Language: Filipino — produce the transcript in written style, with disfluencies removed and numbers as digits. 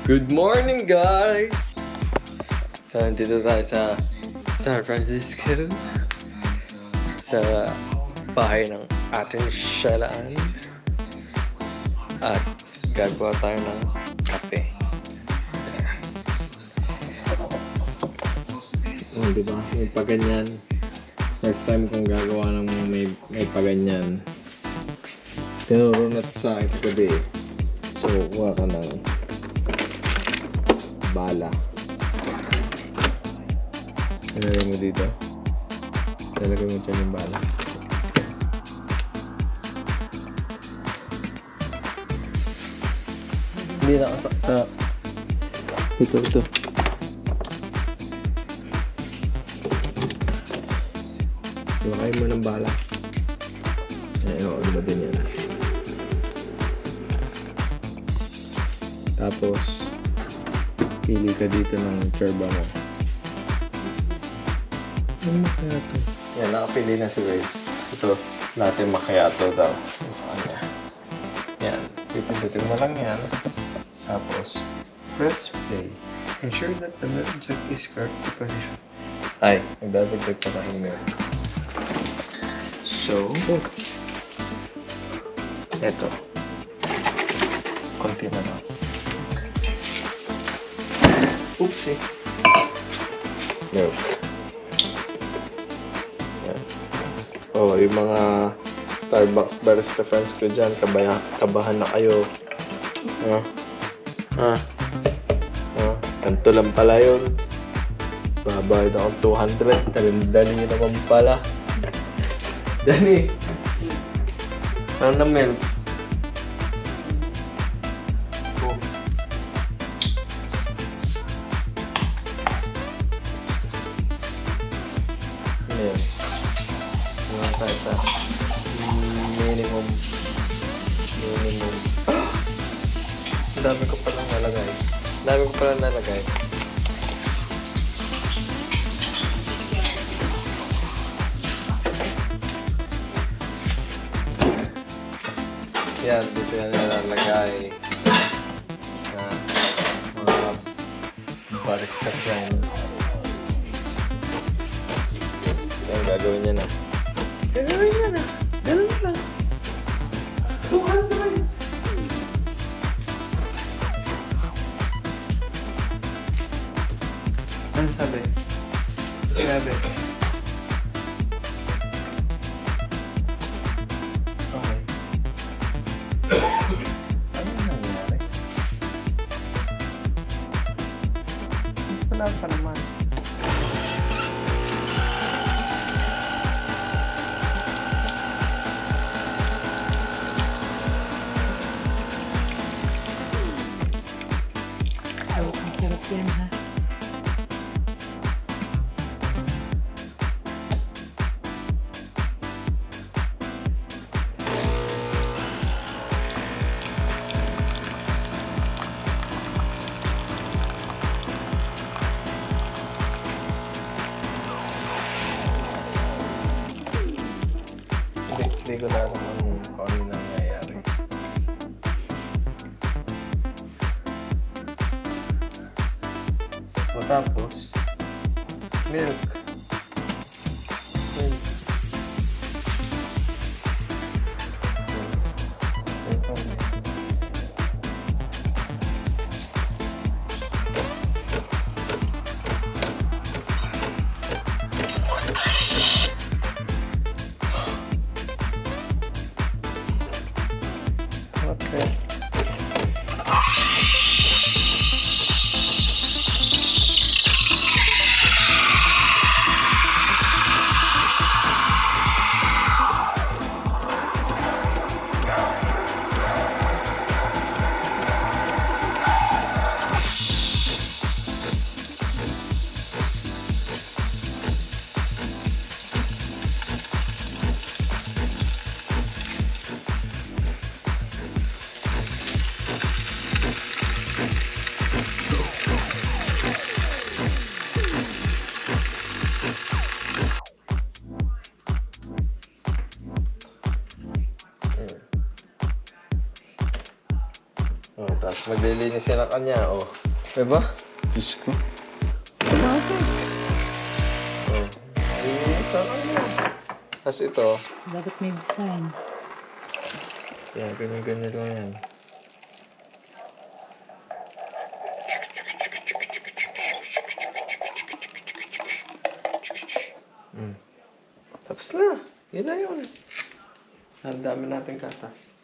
Good morning, guys! So, nandito tayo sa San Francisco sa bahay ng ating Shelan at gagawa tayo ng kape. Diba? May paganyan. First time kong gagawa ng may paganyan. Tinuro na sa akin gabi. So, kuha ka ng bala. Nalagay mo dito. Nalagay mo dyan yung bala. Hindi nakasa... Ito. Lakay mo ng bala. Ayun, ano din yan. Tapos, pili ka dito ng cherba mo. Ano macchiato? Yan, nakapili na si Wade. Ito, latte macchiato daw. Sa kanya. Yan, pipindutin mo lang yan. Tapos, press play. Ensure that the milk jug is correctly positioned. Ay, nagdadagdag pa tayong milk. So, eto. Konti na lang. Oopsie. Milk. Yan. Oh, yung mga Starbucks barista friends ko dyan, kabahan na kayo. Ganito lang pala yun. Babayad akong 200. Dali nyo naman pala. Dani. Ano na milk? Oh. Ayan. Mga tayo sa minimum. Ang dami ko palang nalagay. Yan, dito yan nilalagay na mga barista friends. So, gagawin niya na. Ganun lang. 200! Ano sabi? Grabe. Ano nangyari? Wala pa naman. Ang sarap yan, ha? Hindi ko na alam kung ano nangyayari. So, tapos, milk. Okay. Oh, tapos maglilinis yan ang kanya, oh. Diba? Diyos ko. Bakit? Oh, maglilinis ang kanya. Tapos ito, Dapat may design. yan, ganyan-ganyan lang yan. Tapos na. Yun na yun. Ang dami nating katas.